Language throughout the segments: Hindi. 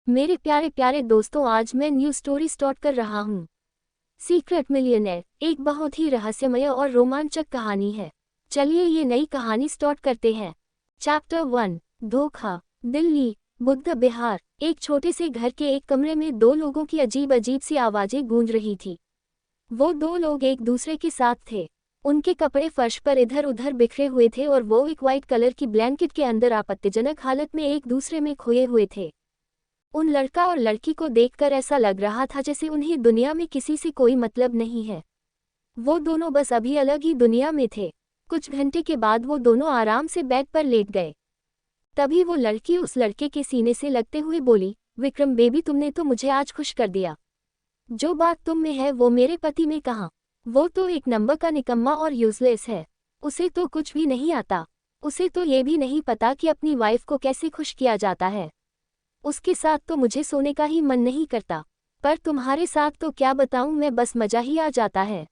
मेरे प्यारे प्यारे दोस्तों, आज मैं न्यू स्टोरी स्टार्ट कर रहा हूँ। सीक्रेट मिलियनेयर एक बहुत ही रहस्यमय और रोमांचक कहानी है। चलिए ये नई कहानी स्टार्ट करते हैं। चैप्टर 1। धोखा। दिल्ली, बुद्ध बिहार। एक छोटे से घर के एक कमरे में दो लोगों की अजीब अजीब सी आवाजें गूंज रही थी। वो दो लोग एक दूसरे के साथ थे। उनके कपड़े फर्श पर इधर उधर बिखरे हुए थे और वो एक वाइट कलर की ब्लैंकेट के अंदर आपत्तिजनक हालत में एक दूसरे में खोए हुए थे। उन लड़का और लड़की को देखकर ऐसा लग रहा था जैसे उन्हें दुनिया में किसी से कोई मतलब नहीं है। वो दोनों बस अभी अलग ही दुनिया में थे। कुछ घंटे के बाद वो दोनों आराम से बेड पर लेट गए। तभी वो लड़की उस लड़के के सीने से लगते हुए बोली, विक्रम बेबी, तुमने तो मुझे आज खुश कर दिया। जो बात तुम में है वो मेरे पति में कहाँ। वो तो एक नंबर का निकम्मा और यूजलेस है। उसे तो कुछ भी नहीं आता। उसे तो ये भी नहीं पता कि अपनी वाइफ को कैसे खुश किया जाता है। उसके साथ तो मुझे सोने का ही मन नहीं करता, पर तुम्हारे साथ तो क्या बताऊं, मैं बस मजा ही आ जाता है।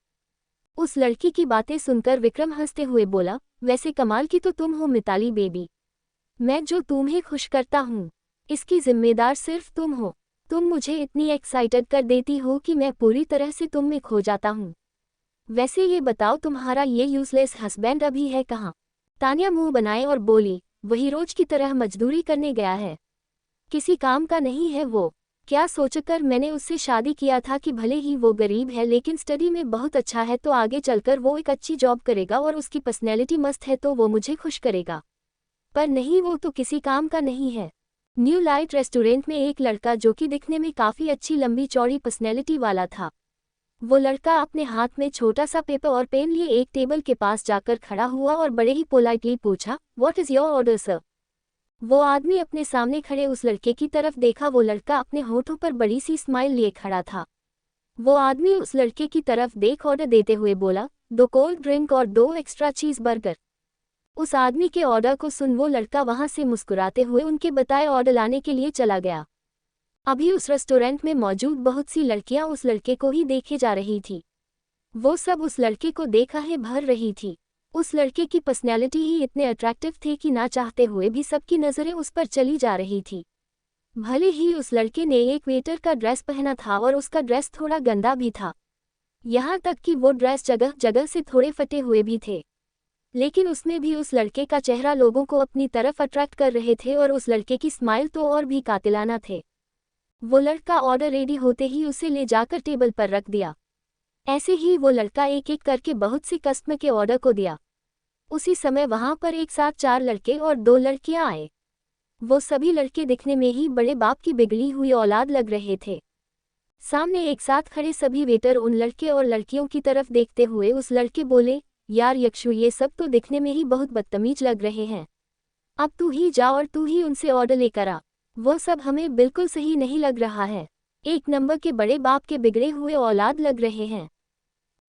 उस लड़की की बातें सुनकर विक्रम हंसते हुए बोला, वैसे कमाल की तो तुम हो मिताली बेबी। मैं जो तुम्हें खुश करता हूँ, इसकी जिम्मेदार सिर्फ तुम हो। तुम मुझे इतनी एक्साइटेड कर देती हो कि मैं पूरी तरह से तुम में खो जाता हूँ। वैसे ये बताओ, तुम्हारा ये यूजलेस हस्बैंड अभी है कहाँ? तानिया मुंह बनाए और बोली, वही रोज की तरह मजदूरी करने गया है। किसी काम का नहीं है वो। क्या सोचकर मैंने उससे शादी किया था कि भले ही वो गरीब है लेकिन स्टडी में बहुत अच्छा है, तो आगे चलकर वो एक अच्छी जॉब करेगा और उसकी पर्सनैलिटी मस्त है तो वो मुझे खुश करेगा। पर नहीं, वो तो किसी काम का नहीं है। न्यू लाइट रेस्टोरेंट में एक लड़का जो कि दिखने में काफ़ी अच्छी लंबी चौड़ी पर्सनैलिटी वाला था। वो लड़का अपने हाथ में छोटा सा पेपर और पेन लिए एक टेबल के पास जाकर खड़ा हुआ और बड़े ही पोलाइटली पूछा, what is your order sir? वो आदमी अपने सामने खड़े उस लड़के की तरफ देखा। वो लड़का अपने होठों पर बड़ी सी स्माइल लिए खड़ा था। वो आदमी उस लड़के की तरफ देख ऑर्डर देते हुए बोला, 2 कोल्ड ड्रिंक और 2 एक्स्ट्रा चीज़ बर्गर। उस आदमी के ऑर्डर को सुन वो लड़का वहां से मुस्कुराते हुए उनके बताए ऑर्डर लाने के लिए चला गया। अभी उस रेस्टोरेंट में मौजूद बहुत सी लड़कियां उस लड़के को ही देखे जा रही थी। वो सब उस लड़के को देखा है भर रही थी। उस लड़के की पर्सनैलिटी ही इतने अट्रैक्टिव थे कि ना चाहते हुए भी सबकी नज़रें उस पर चली जा रही थी। भले ही उस लड़के ने एक वेटर का ड्रेस पहना था और उसका ड्रेस थोड़ा गंदा भी था। यहाँ तक कि वो ड्रेस जगह जगह से थोड़े फटे हुए भी थे, लेकिन उसमें भी उस लड़के का चेहरा लोगों को अपनी तरफ अट्रैक्ट कर रहे थे और उस लड़के की स्माइल तो और भी कातिलाना थे। वो लड़का ऑर्डर रेडी होते ही उसे ले जाकर टेबल पर रख दिया। ऐसे ही वो लड़का एक एक करके बहुत सी कस्टमर के ऑर्डर को दिया। उसी समय वहां पर एक साथ 4 लड़के और 2 लड़कियां आए। वो सभी लड़के दिखने में ही बड़े बाप की बिगड़ी हुई औलाद लग रहे थे। सामने एक साथ खड़े सभी वेटर उन लड़के और लड़कियों की तरफ देखते हुए उस लड़के बोले, यार यक्षु, ये सब तो दिखने में ही बहुत बदतमीज लग रहे हैं। अब तू ही जा और तू ही उनसे ऑर्डर लेकर आ। वो सब हमें बिल्कुल सही नहीं लग रहा है। एक नंबर के बड़े बाप के बिगड़े हुए औलाद लग रहे हैं।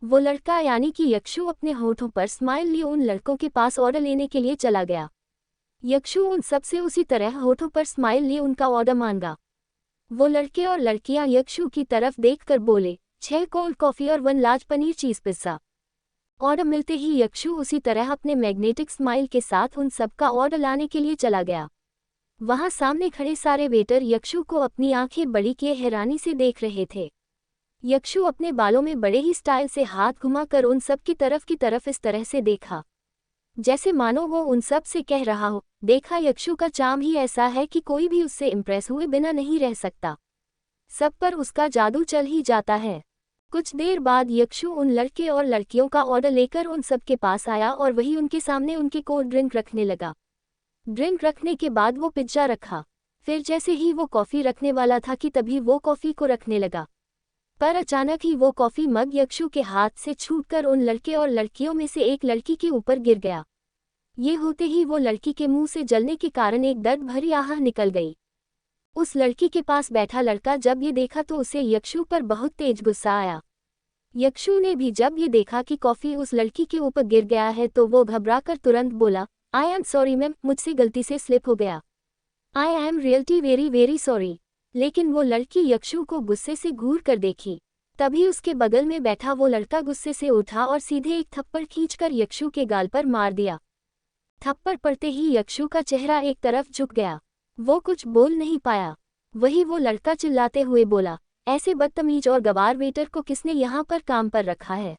वो लड़का यानी कि यक्षु अपने होठों पर स्माइल लिए उन लड़कों के पास ऑर्डर लेने के लिए चला गया। यक्षु उन सबसे उसी तरह होठों पर स्माइल लिए उनका ऑर्डर मांगा। वो लड़के और लड़कियां यक्षु की तरफ देखकर बोले, 6 कोल्ड कॉफ़ी और 1 large paneer cheese pizza. Order मिलते ही यक्षु उसी तरह अपने मैग्नेटिक स्माइल के साथ उन सबका ऑर्डर लाने के लिए चला गया। वहां सामने खड़े सारे वेटर यक्षु को अपनी आंखें बड़ी किए हैरानी से देख रहे थे। यक्षु अपने बालों में बड़े ही स्टाइल से हाथ घुमाकर उन सब की तरफ इस तरह से देखा, जैसे मानो वो उन सब से कह रहा हो, देखा, यक्षु का चार्म ही ऐसा है कि कोई भी उससे इम्प्रेस हुए बिना नहीं रह सकता। सब पर उसका जादू चल ही जाता है। कुछ देर बाद यक्षु उन लड़के और लड़कियों का ऑर्डर लेकर उन सब के पास आया और वही उनके सामने उनके कोल्ड ड्रिंक रखने लगा। ड्रिंक रखने के बाद वो पिज्जा रखा। फिर जैसे ही वो कॉफ़ी रखने वाला था कि तभी वो कॉफ़ी को रखने लगा, पर अचानक ही वो कॉफ़ी मग यक्षु के हाथ से छूटकर उन लड़के और लड़कियों में से एक लड़की के ऊपर गिर गया। ये होते ही वो लड़की के मुंह से जलने के कारण एक दर्द भरी आह निकल गई। उस लड़की के पास बैठा लड़का जब ये देखा तो उसे यक्षु पर बहुत तेज गुस्सा आया। यक्षु ने भी जब ये देखा कि कॉफ़ी उस लड़की के ऊपर गिर गया है तो वो घबराकर तुरंत बोला, आई एम सॉरी मैम, मुझसे गलती से स्लिप हो गया। I am realty very very sorry. लेकिन वो लड़की यक्षु को गुस्से से घूर कर देखी। तभी उसके बगल में बैठा वो लड़का गुस्से से उठा और सीधे एक थप्पड़ खींचकर यक्षु के गाल पर मार दिया। थप्पड़ पड़ते ही यक्षु का चेहरा एक तरफ झुक गया। वो कुछ बोल नहीं पाया। वही वो लड़का चिल्लाते हुए बोला, ऐसे बदतमीज और गवार वेटर को किसने यहाँ पर काम पर रखा है,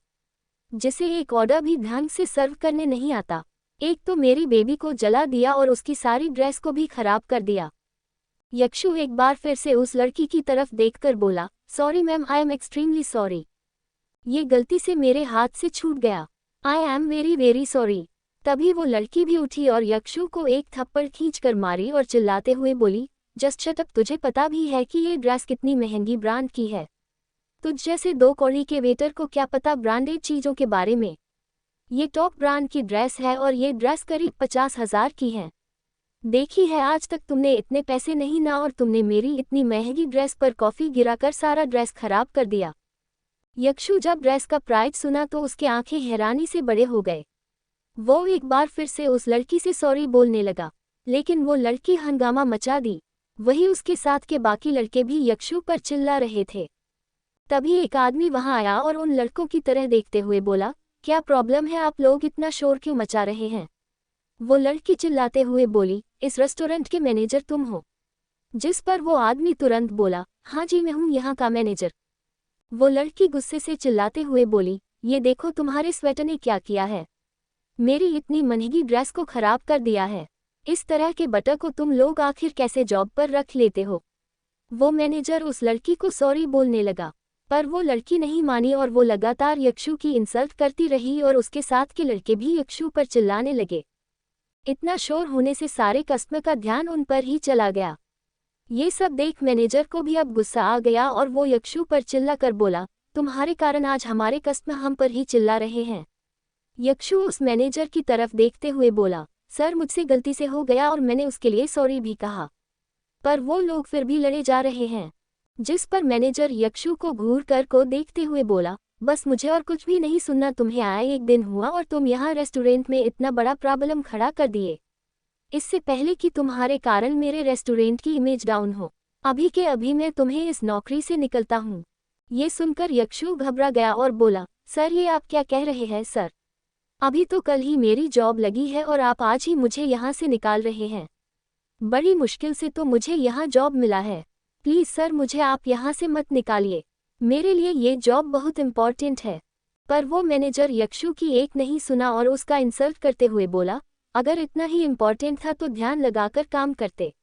जिसे एक ऑर्डर भी ढंग से सर्व करने नहीं आता। एक तो मेरी बेबी को जला दिया और उसकी सारी ड्रेस को भी खराब कर दिया। यक्षु एक बार फिर से उस लड़की की तरफ देखकर बोला, sorry ma'am, I am extremely sorry. ये गलती से मेरे हाथ से छूट गया। I am very very sorry. तभी वो लड़की भी उठी और यक्षु को एक थप्पड़ खींचकर मारी और चिल्लाते हुए बोली, जस्ट शट अप, तुझे पता भी है कि ये ड्रेस कितनी महंगी ब्रांड की है? तुझ जैसे 2 कौड़ी के वेटर को क्या पता ब्रांडेड चीज़ों के बारे में? ये टॉप ब्रांड की ड्रेस है और ये ड्रेस करीब 50,000 की है। देखी है आज तक तुमने इतने पैसे नहीं ना, और तुमने मेरी इतनी महंगी ड्रेस पर कॉफ़ी गिराकर सारा ड्रेस खराब कर दिया। यक्षु जब ड्रेस का प्राइस सुना तो उसके आंखें हैरानी से बड़े हो गए। वो एक बार फिर से उस लड़की से सॉरी बोलने लगा, लेकिन वो लड़की हंगामा मचा दी। वही उसके साथ के बाकी लड़के भी यक्षु पर चिल्ला रहे थे। तभी एक आदमी वहां आया और उन लड़कों की तरह देखते हुए बोला, क्या प्रॉब्लम है, आप लोग इतना शोर क्यों मचा रहे हैं? वो लड़की चिल्लाते हुए बोली, इस रेस्टोरेंट के मैनेजर तुम हो? जिस पर वो आदमी तुरंत बोला, हाँ जी मैं हूँ यहाँ का मैनेजर। वो लड़की गुस्से से चिल्लाते हुए बोली, ये देखो तुम्हारे स्वेटर ने क्या किया है, मेरी इतनी महंगी ड्रेस को खराब कर दिया है। इस तरह के बटर को तुम लोग आखिर कैसे जॉब पर रख लेते हो? वो मैनेजर उस लड़की को सॉरी बोलने लगा, पर वो लड़की नहीं मानी और वो लगातार यक्षु की इंसल्ट करती रही और उसके साथ के लड़के भी यक्षु पर चिल्लाने लगे। इतना शोर होने से सारे कस्टमर का ध्यान उन पर ही चला गया। ये सब देख मैनेजर को भी अब गुस्सा आ गया और वो यक्षु पर चिल्लाकर बोला, तुम्हारे कारण आज हमारे कस्टमर हम पर ही चिल्ला रहे हैं। यक्षु उस मैनेजर की तरफ देखते हुए बोला, सर मुझसे गलती से हो गया और मैंने उसके लिए सॉरी भी कहा, पर वो लोग फिर भी लड़े जा रहे हैं। जिस पर मैनेजर यक्षु को घूर कर को देखते हुए बोला, बस मुझे और कुछ भी नहीं सुनना, तुम्हें आए एक दिन हुआ और तुम यहाँ रेस्टोरेंट में इतना बड़ा प्रॉब्लम खड़ा कर दिए, इससे पहले कि तुम्हारे कारण मेरे रेस्टोरेंट की इमेज डाउन हो। अभी के अभी मैं तुम्हें इस नौकरी से निकलता हूँ। ये सुनकर यक्षु घबरा गया और बोला, सर ये आप क्या कह रहे हैं सर? अभी तो कल ही मेरी जॉब लगी है और आप आज ही मुझे यहाँ से निकाल रहे हैं। बड़ी मुश्किल से तो मुझे यहाँ जॉब मिला है। प्लीज़ सर मुझे आप यहाँ से मत निकालिए, मेरे लिए ये जॉब बहुत इम्पॉर्टेंट है। पर वो मैनेजर यक्षु की एक नहीं सुना और उसका इंसल्ट करते हुए बोला, अगर इतना ही इम्पॉर्टेंट था तो ध्यान लगाकर काम करते,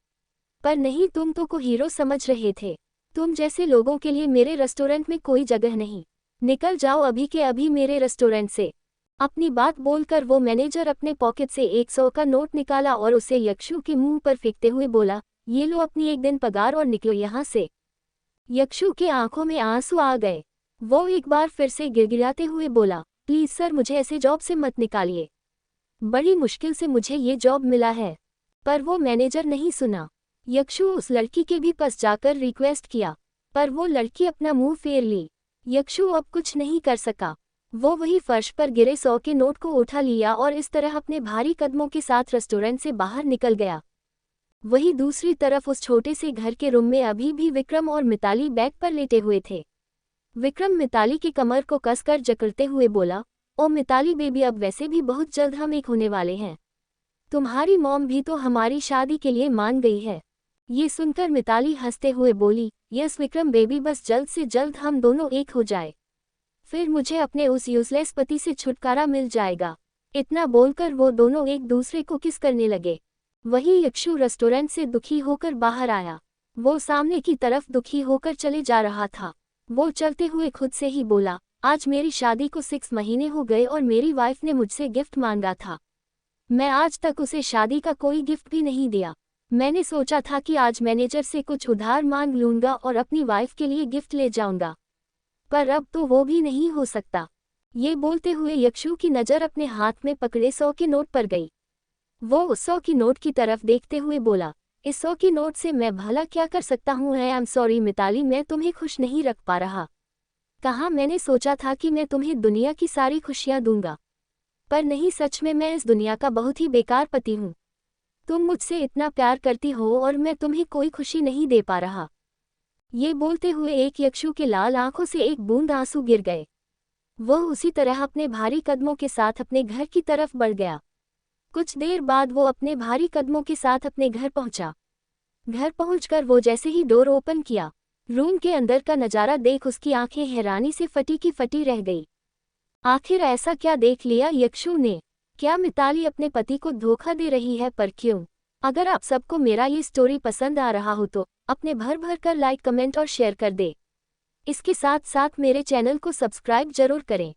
पर नहीं, तुम तो को हीरो समझ रहे थे। तुम जैसे लोगों के लिए मेरे रेस्टोरेंट में कोई जगह नहीं, निकल जाओ अभी के अभी मेरे रेस्टोरेंट से। अपनी बात बोलकर वो मैनेजर अपने पॉकेट से 100 का नोट निकाला और उसे यक्षु के मुंह पर फेंकते हुए बोला, ये लो अपनी एक दिन पगार और निकलो यहाँ से। यक्षु के आंखों में आंसू आ गए। वो एक बार फिर से गिड़गिड़ाते हुए बोला, प्लीज़ सर मुझे ऐसे जॉब से मत निकालिए, बड़ी मुश्किल से मुझे ये जॉब मिला है। पर वो मैनेजर नहीं सुना। यक्षु उस लड़की के भी पास जाकर रिक्वेस्ट किया, पर वो लड़की अपना मुंह फेर ली। यक्षु अब कुछ नहीं कर सका। वो वही फर्श पर गिरे 100 के नोट को उठा लिया और इस तरह अपने भारी कदमों के साथ रेस्टोरेंट से बाहर निकल गया। वही दूसरी तरफ उस छोटे से घर के रूम में अभी भी विक्रम और मिताली बेड पर लेटे हुए थे। विक्रम मिताली की कमर को कसकर जकड़ते हुए बोला, ओ मिताली बेबी, अब वैसे भी बहुत जल्द हम एक होने वाले हैं। तुम्हारी मॉम भी तो हमारी शादी के लिए मान गई है। ये सुनकर मिताली हंसते हुए बोली, यस विक्रम बेबी, बस जल्द से जल्द हम दोनों एक हो जाए, फिर मुझे अपने उस यूजलेस पति से छुटकारा मिल जाएगा। इतना बोलकर वो दोनों एक दूसरे को किस करने लगे। वही यक्षु रेस्टोरेंट से दुखी होकर बाहर आया। वो सामने की तरफ दुखी होकर चले जा रहा था। वो चलते हुए खुद से ही बोला, आज मेरी शादी को 6 महीने हो गए और मेरी वाइफ ने मुझसे गिफ्ट मांगा था, मैं आज तक उसे शादी का कोई गिफ्ट भी नहीं दिया। मैंने सोचा था कि आज मैनेजर से कुछ उधार मांग लूंगा और अपनी वाइफ के लिए गिफ्ट ले जाऊंगा, पर अब तो वो भी नहीं हो सकता। ये बोलते हुए यक्षु की नज़र अपने हाथ में पकड़े 100 के नोट पर गई। वो उस 100 की नोट की तरफ देखते हुए बोला, इस 100 की नोट से मैं भला क्या कर सकता हूँ? आई एम सॉरी मिताली, मैं तुम्हें खुश नहीं रख पा रहा। कहाँ मैंने सोचा था कि मैं तुम्हें दुनिया की सारी खुशियाँ दूंगा, पर नहीं, सच में मैं इस दुनिया का बहुत ही बेकार पति हूँ। तुम मुझसे इतना प्यार करती हो और मैं तुम्हें कोई खुशी नहीं दे पा रहा। ये बोलते हुए एक यक्षु के लाल आंखों से एक बूंद आंसू गिर गए। वह उसी तरह अपने भारी कदमों के साथ अपने घर की तरफ बढ़ गया। कुछ देर बाद वो अपने भारी कदमों के साथ अपने घर पहुंचा। घर पहुंचकर वो जैसे ही डोर ओपन किया, रूम के अंदर का नज़ारा देख उसकी आंखें हैरानी से फटी की फटी रह गई। आखिर ऐसा क्या देख लिया यक्षु ने? क्या मिताली अपने पति को धोखा दे रही है, पर क्यों? अगर आप सबको मेरा ये स्टोरी पसंद आ रहा हो तो अपने भर भर कर लाइक, कमेंट और शेयर कर दे। इसके साथ साथ मेरे चैनल को सब्सक्राइब जरूर करें।